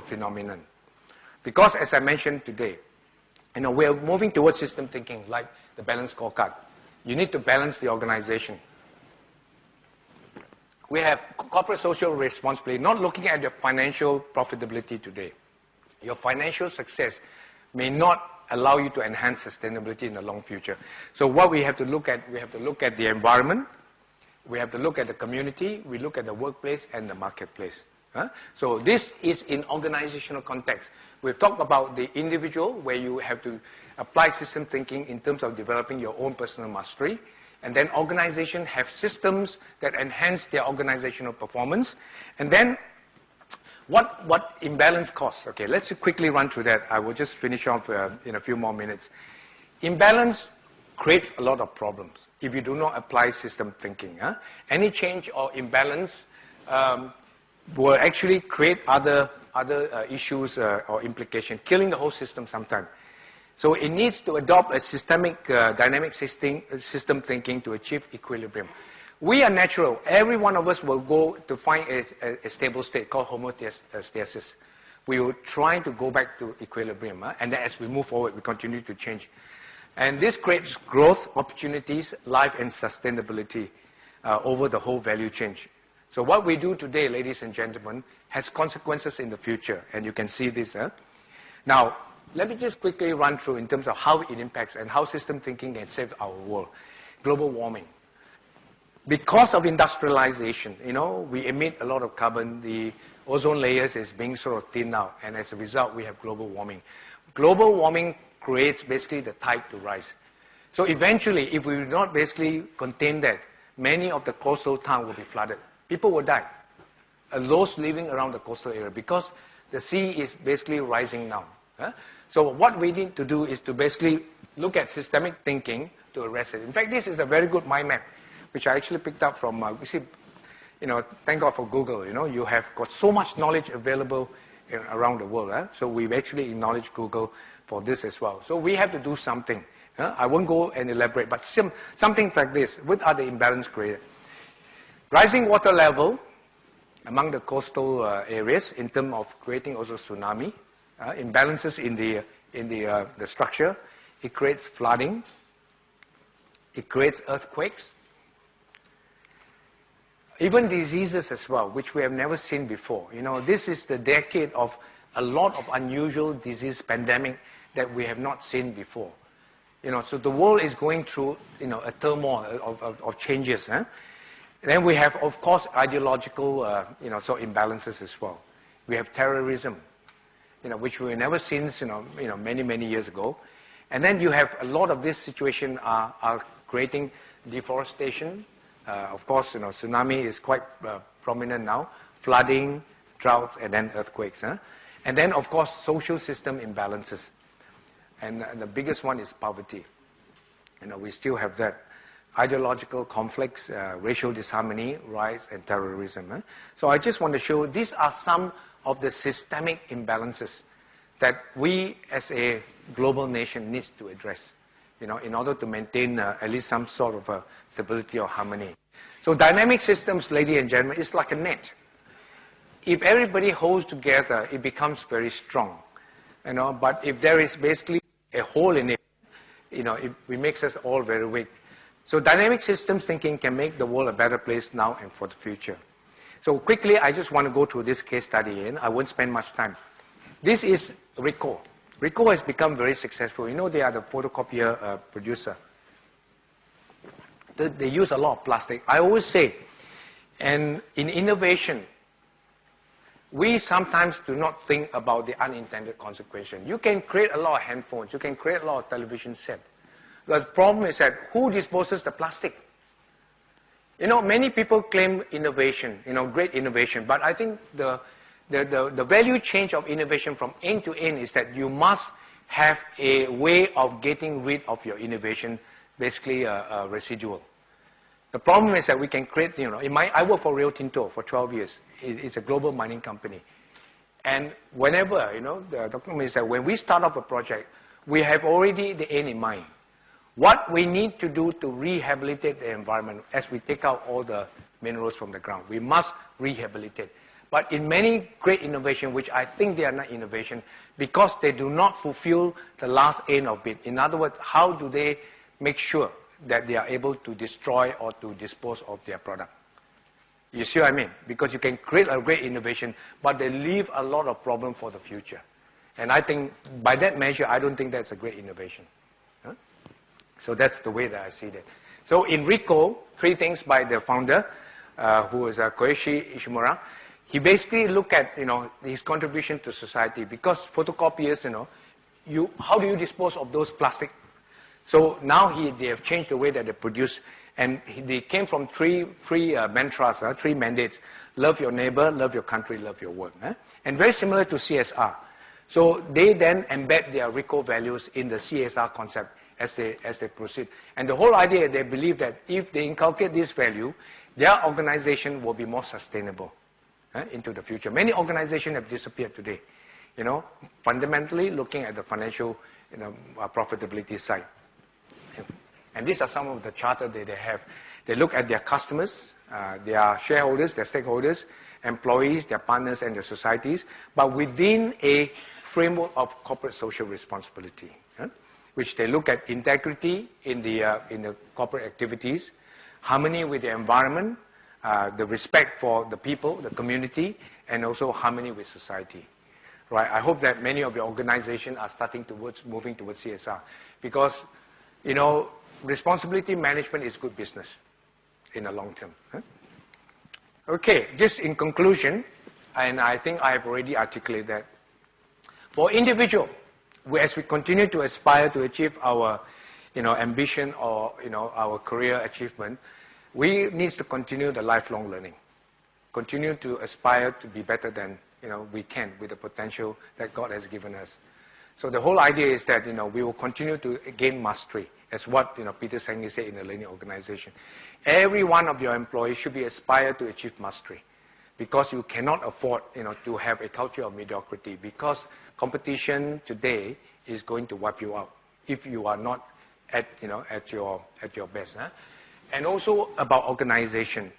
phenomenon. Because, as I mentioned today, we're moving towards system thinking, like the balanced scorecard. You need to balance the organization. We have corporate social responsibility, not looking at your financial profitability today. Your financial success may not allow you to enhance sustainability in the long future. So what we have to look at, we have to look at the environment, we have to look at the community, we look at the workplace and the marketplace. So this is in organizational context. We've talked about the individual, where you have to apply system thinking in terms of developing your own personal mastery. And then organizations have systems that enhance their organizational performance. And then what imbalance costs? Okay, let's quickly run through that. I will just finish off in a few more minutes. Imbalance creates a lot of problems if you do not apply system thinking. Any change or imbalance will actually create other issues or implications, killing the whole system sometimes. So it needs to adopt a systemic, dynamic system thinking to achieve equilibrium. We are natural. Every one of us will go to find a stable state called homeostasis. We will try to go back to equilibrium. And then as we move forward, we continue to change. And this creates growth, opportunities, life, and sustainability over the whole value chain. So what we do today, ladies and gentlemen, has consequences in the future. And you can see this. Now, let me just quickly run through in terms of how it impacts and how system thinking can save our world. Global warming. Because of industrialization, we emit a lot of carbon. The ozone layers is being sort of thinned out. And as a result, we have global warming. Global warming creates basically the tide to rise. So eventually, if we do not basically contain that, many of the coastal towns will be flooded. People will die. Those living around the coastal area, because the sea is basically rising now. So what we need to do is to basically look at systemic thinking to arrest it. In fact, this is a very good mind map, which I actually picked up from, thank God for Google. You have got so much knowledge available around the world. So we've actually acknowledged Google for this as well. So we have to do something. I won't go and elaborate, but something like this. What are the imbalance created? Rising water level among the coastal areas in terms of creating also tsunami, imbalances in the structure. It creates flooding. It creates earthquakes. Even diseases as well, which we have never seen before. This is the decade of a lot of unusual disease pandemic that we have not seen before. So the world is going through, a turmoil of changes. Then we have, of course, ideological, imbalances as well. We have terrorism, which we have never seen, many, many years ago. And then you have a lot of this situation are creating deforestation. Of course, tsunami is quite prominent now. Flooding, droughts, and then earthquakes. And then, of course, social system imbalances. And the biggest one is poverty. We still have that. Ideological conflicts, racial disharmony, rise, and terrorism. So I just want to show these are some of the systemic imbalances that we as a global nation needs to address, in order to maintain at least some sort of stability or harmony. So dynamic systems, ladies and gentlemen, is like a net. If everybody holds together, it becomes very strong. But if there is basically a hole in it, it makes us all very weak. So dynamic systems thinking can make the world a better place now and for the future. So quickly, I just want to go through this case study, and I won't spend much time. This is Ricoh. Ricoh has become very successful. They are the photocopier producer. They use a lot of plastic. I always say, and in innovation, we sometimes do not think about the unintended consequences. You can create a lot of handphones. You can create a lot of television sets. The problem is that who disposes the plastic? Many people claim innovation, great innovation. But I think the value change of innovation from end to end is that you must have a way of getting rid of your innovation, basically residual. The problem is that we can create, I work for Rio Tinto for 12 years. It's a global mining company. And whenever, the document is that when we start off a project, we have already the end in mind. What we need to do to rehabilitate the environment as we take out all the minerals from the ground, we must rehabilitate. But in many great innovation, which I think they are not innovation, because they do not fulfill the last aim of it. In other words, how do they make sure that they are able to destroy or to dispose of their product? You see what I mean? Because you can create a great innovation, but they leave a lot of problem for the future. And I think by that measure, I don't think that's a great innovation. Huh? So that's the way that I see that. So in RICO, 3 things by the founder, who is Koichi Ishimura. He basically looked at, his contribution to society, because photocopiers, how do you dispose of those plastic? So now they have changed the way that they produce, and they came from three mantras, 3 mandates: love your neighbor, love your country, love your work. And very similar to CSR. So they then embed their RICO values in the CSR concept as they proceed. And the whole idea, they believe that if they inculcate this value, their organization will be more sustainable into the future. Many organizations have disappeared today, fundamentally looking at the financial profitability side. And these are some of the charter that they have. They look at their customers, their shareholders, their stakeholders, employees, their partners, and their societies, but within a framework of corporate social responsibility, which they look at integrity in the corporate activities, harmony with the environment, the respect for the people, the community, and also harmony with society. Right? I hope that many of your organizations are moving towards CSR, because, responsibility management is good business in the long term. Okay, just in conclusion, and I think I have already articulated that, for individual, as we continue to aspire to achieve our, ambition or, our career achievement, we need to continue the lifelong learning, continue to aspire to be better than, we can with the potential that God has given us. So the whole idea is that, we will continue to gain mastery, as what, Peter Senge said in the learning organization. Every one of your employees should be aspire to achieve mastery, because you cannot afford, to have a culture of mediocrity, because competition today is going to wipe you out if you are not at your best. And also about organization.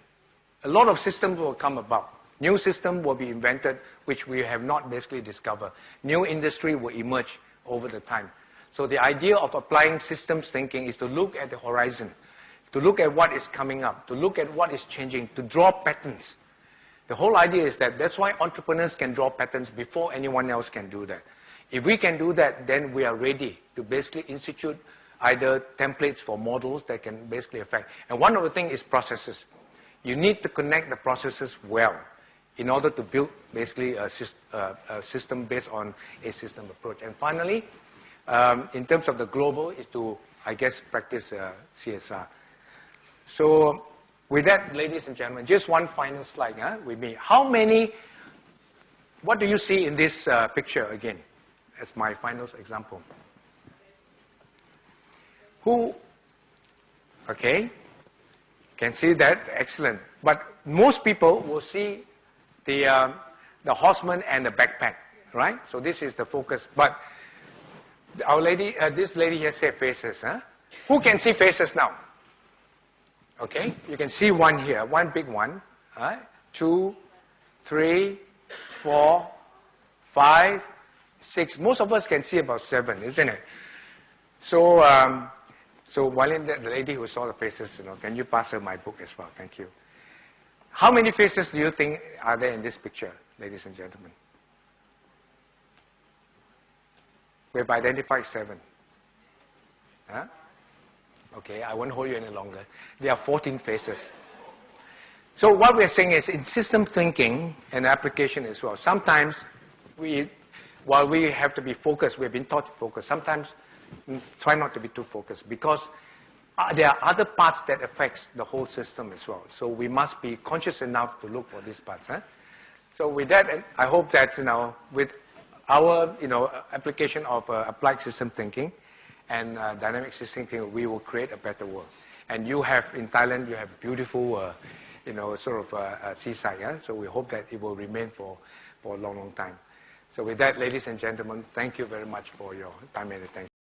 A lot of systems will come about. New systems will be invented, which we have not basically discovered. New industry will emerge over the time. So the idea of applying systems thinking is to look at the horizon, to look at what is coming up, to look at what is changing, to draw patterns. The whole idea is that's why entrepreneurs can draw patterns before anyone else can do that. If we can do that, then we are ready to basically institute either templates for models that can basically affect. And one of the things is processes. You need to connect the processes well in order to build basically a system based on a system approach. And finally, in terms of the global, is to, I guess, practice CSR. So with that, ladies and gentlemen, just one final slide with me. What do you see in this picture again, as my final example? Okay, can see that, excellent. But most people will see the horseman and the backpack, right? So this is the focus. But our lady, this lady here said faces. Who can see faces now? Okay, you can see one here, one big one. 2, 3, 4, 5, 6. Most of us can see about 7, isn't it? So, so Walin, the lady who saw the faces, can you pass her my book as well? Thank you. How many faces do you think are there in this picture, ladies and gentlemen? We've identified 7. Okay, I won't hold you any longer. There are 14 faces. So what we're saying is, in system thinking and application as well, sometimes while we have to be focused, we've been taught to focus, sometimes try not to be too focused, because there are other parts that affects the whole system as well. So we must be conscious enough to look for these parts. So with that, I hope that, with our, application of applied system thinking and dynamic system thinking, we will create a better world. And you have, in Thailand, you have beautiful, seaside. So we hope that it will remain for a long, long time. So with that, ladies and gentlemen, thank you very much for your time and attention.